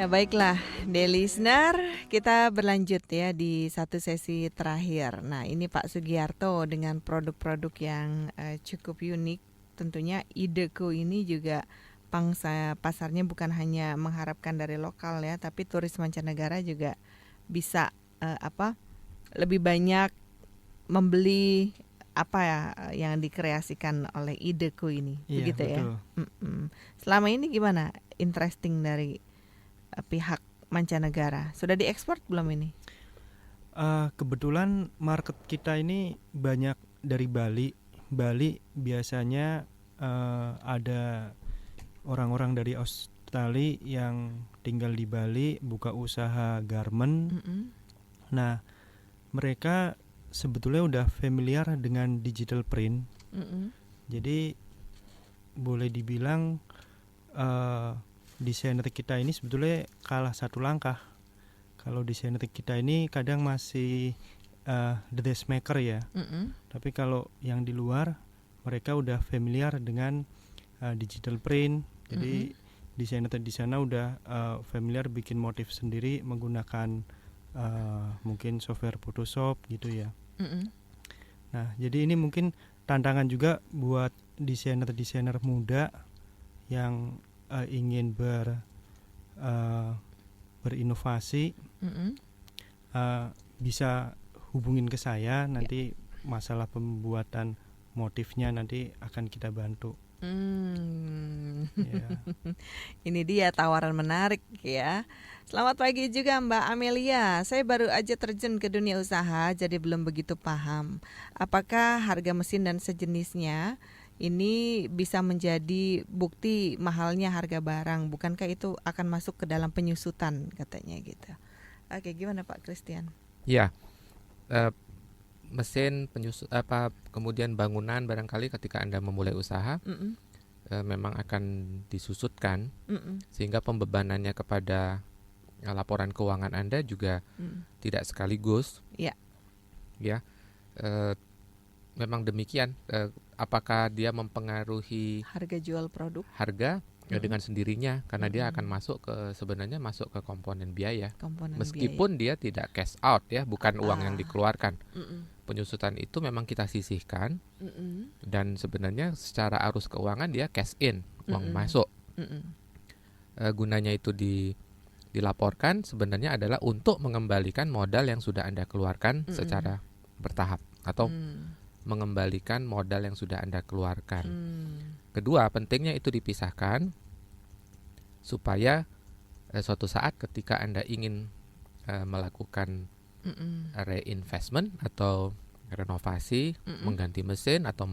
Ya baiklah, dear listener, kita berlanjut ya di satu sesi terakhir. Nah ini Pak Sugiarto dengan produk-produk yang cukup unik. Tentunya Ideco ini juga pangsa pasarnya bukan hanya mengharapkan dari lokal ya, tapi turis mancanegara juga bisa lebih banyak membeli apa ya yang dikreasikan oleh Ideco ini, Iya, begitu ya. betul. Selama ini gimana interesting dari pihak mancanegara? Sudah diekspor belum ini? Kebetulan market kita ini banyak dari Bali. Bali biasanya ada orang-orang dari Australia yang tinggal di Bali buka usaha garment. Nah, mereka sebetulnya udah familiar dengan digital print. Jadi boleh dibilang desainer kita ini sebetulnya kalah satu langkah. Kalau desainer kita ini kadang masih the dressmaker ya. Tapi kalau yang di luar mereka udah familiar dengan digital print. Jadi desainer di sana udah familiar bikin motif sendiri menggunakan mungkin software Photoshop gitu ya. Nah, jadi ini mungkin tantangan juga buat desainer-desainer muda yang ingin berinovasi. Bisa hubungin ke saya nanti masalah pembuatan motifnya nanti akan kita bantu. Yeah. Ini dia tawaran menarik ya. Selamat pagi juga Mbak Amelia. Saya baru aja terjun ke dunia usaha, jadi belum begitu paham. Apakah harga mesin dan sejenisnya ini bisa menjadi bukti mahalnya harga barang? Bukankah itu akan masuk ke dalam penyusutan katanya gitu. Oke, gimana Pak Christian? Ya, mesin penyusut kemudian bangunan barangkali ketika Anda memulai usaha memang akan disusutkan sehingga pembebanannya kepada laporan keuangan Anda juga tidak sekaligus. Ya, memang demikian. Apakah dia mempengaruhi harga jual produk? Harga dengan sendirinya karena dia akan sebenarnya masuk ke komponen biaya. Meskipun dia tidak cash out ya, bukan uang yang dikeluarkan. Penyusutan itu memang kita sisihkan dan sebenarnya secara arus keuangan dia cash in, uang masuk. Gunanya itu dilaporkan sebenarnya adalah untuk mengembalikan modal yang sudah Anda keluarkan secara bertahap atau mengembalikan modal yang sudah Anda keluarkan. Kedua, pentingnya itu dipisahkan supaya suatu saat ketika Anda ingin melakukan reinvestment atau renovasi, mengganti mesin atau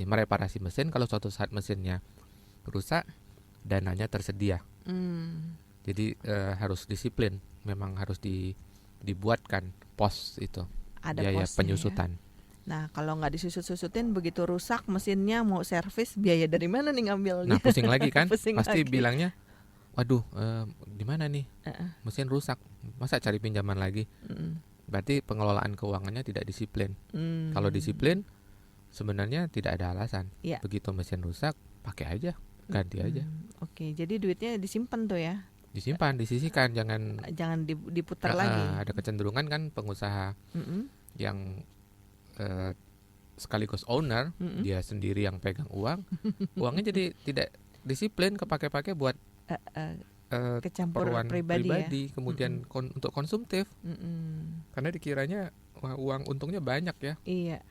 mereparasi mesin, kalau suatu saat mesinnya rusak, dananya tersedia. Jadi harus disiplin, memang harus dibuatkan pos itu. Ada biaya posnya, penyusutan. Ya? Nah, kalau nggak disusut-susutin begitu rusak mesinnya mau servis, biaya dari mana nih ngambilnya? Nah, pusing lagi kan? Pusing pasti lagi. Bilangnya, waduh, di mana nih? Mesin rusak, masa cari pinjaman lagi? Berarti pengelolaan keuangannya tidak disiplin. Kalau disiplin, sebenarnya tidak ada alasan. Begitu mesin rusak, pakai aja, ganti aja. Oke, jadi duitnya disimpan tuh ya? Disimpan, disisihkan, jangan diputar lagi. Ada kecenderungan kan pengusaha yang sekaligus owner, dia sendiri yang pegang uangnya jadi tidak disiplin, kepake-pake buat kecampur pribadi ya? Kemudian untuk konsumtif, karena dikiranya uang untungnya banyak ya. Iya.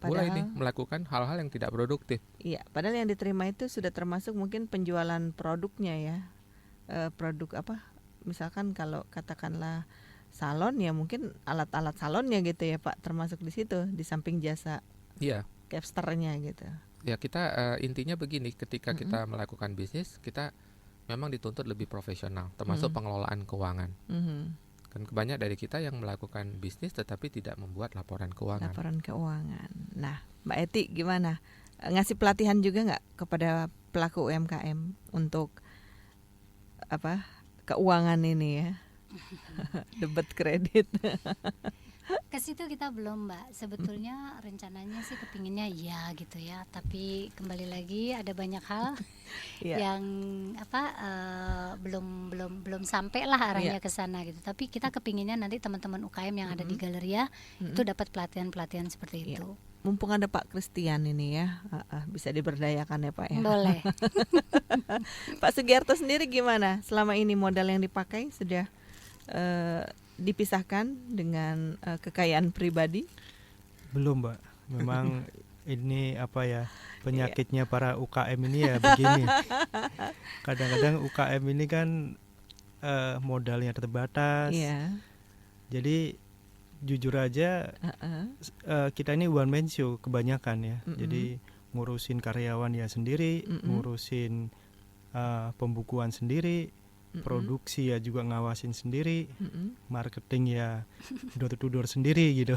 Mulai nih melakukan hal-hal yang tidak produktif. Iya, padahal yang diterima itu sudah termasuk mungkin penjualan produknya ya. Produk apa? Misalkan kalau katakanlah salon ya mungkin alat-alat salonnya gitu ya Pak, termasuk di situ di samping jasa capsternya gitu. Ya kita intinya begini, ketika kita melakukan bisnis kita memang dituntut lebih profesional, termasuk pengelolaan keuangan. Kan banyak dari kita yang melakukan bisnis tetapi tidak membuat laporan keuangan. Nah, Mbak Eti gimana? Ngasih pelatihan juga nggak kepada pelaku UMKM untuk keuangan ini ya? Debit kredit. Ke situ kita belum, Mbak. Sebetulnya rencananya sih kepinginnya ya gitu ya, tapi kembali lagi ada banyak hal yang belum sampai lah arahnya ke sana gitu. Tapi kita kepinginnya nanti teman-teman UKM yang ada di Galeria itu dapat pelatihan-pelatihan seperti itu. Mumpung ada Pak Christian ini ya, bisa diberdayakan ya Pak ya. Boleh. Pak Sugiarto sendiri gimana? Selama ini modal yang dipakai sudah dipisahkan dengan kekayaan pribadi? Belum, Mbak. Memang ini penyakitnya para UKM ini ya begini. Kadang-kadang UKM ini kan modalnya terbatas. Jadi jujur aja kita ini one man show kebanyakan ya. Jadi ngurusin karyawan ya sendiri, ngurusin pembukuan sendiri, produksi ya juga ngawasin sendiri, marketing ya door to door sendiri gitu.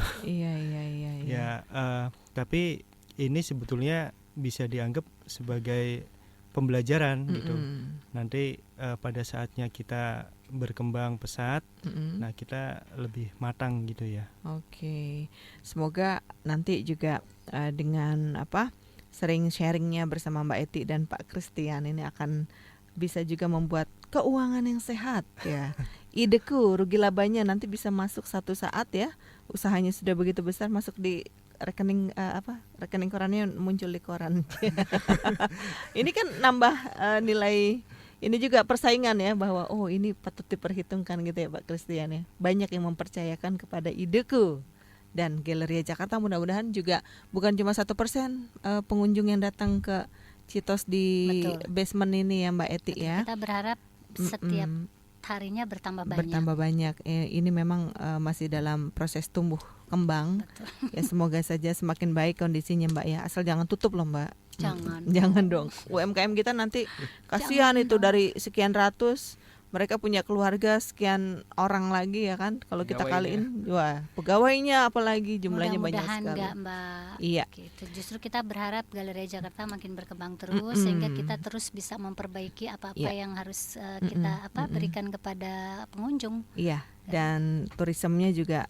Ya, tapi ini sebetulnya bisa dianggap sebagai pembelajaran gitu. Nanti pada saatnya kita berkembang pesat, nah kita lebih matang gitu ya. Oke, semoga nanti juga dengan sering sharingnya bersama Mbak Eti dan Pak Christian ini akan bisa juga membuat keuangan yang sehat ya. Ideku rugi labanya nanti bisa masuk satu saat ya, usahanya sudah begitu besar masuk di rekening rekening korannya muncul di koran. Ini kan nambah nilai. Ini juga persaingan ya, bahwa ini patut diperhitungkan gitu ya Pak Christian ya. Banyak yang mempercayakan kepada ideku. Dan Galeria Jakarta mudah-mudahan juga bukan cuma 1% pengunjung yang datang ke Citos di basement ini ya Mbak Eti ya. Kita berharap setiap harinya bertambah banyak. Ini memang masih dalam proses tumbuh kembang. Ya semoga saja semakin baik kondisinya Mbak ya. Asal jangan tutup loh Mbak. Jangan dong. UMKM kita nanti kasihan itu dari sekian ratus, mereka punya keluarga sekian orang lagi ya kan. Kalau kita kaliin, wah pegawainya apalagi jumlahnya banyak sekali. Mudah-mudahan enggak Mbak. Iya. Gitu. Justru kita berharap Galeria Jakarta makin berkembang terus sehingga kita terus bisa memperbaiki apa-apa yang harus kita berikan kepada pengunjung. Iya. Dan turismenya juga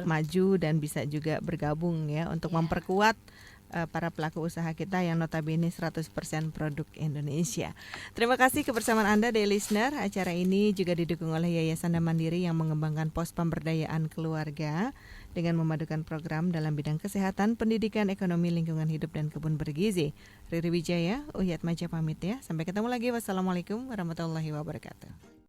maju dan bisa juga bergabung ya untuk memperkuat para pelaku usaha kita yang notabene 100% produk Indonesia. Terima kasih kebersamaan Anda Dear Listener. Acara ini juga didukung oleh Yayasan Mandiri yang mengembangkan pos pemberdayaan keluarga dengan memadukan program dalam bidang kesehatan, pendidikan, ekonomi, lingkungan hidup, dan kebun bergizi. Riri Wijaya, Uyat Maja pamit ya. Sampai ketemu lagi. Wassalamualaikum warahmatullahi wabarakatuh.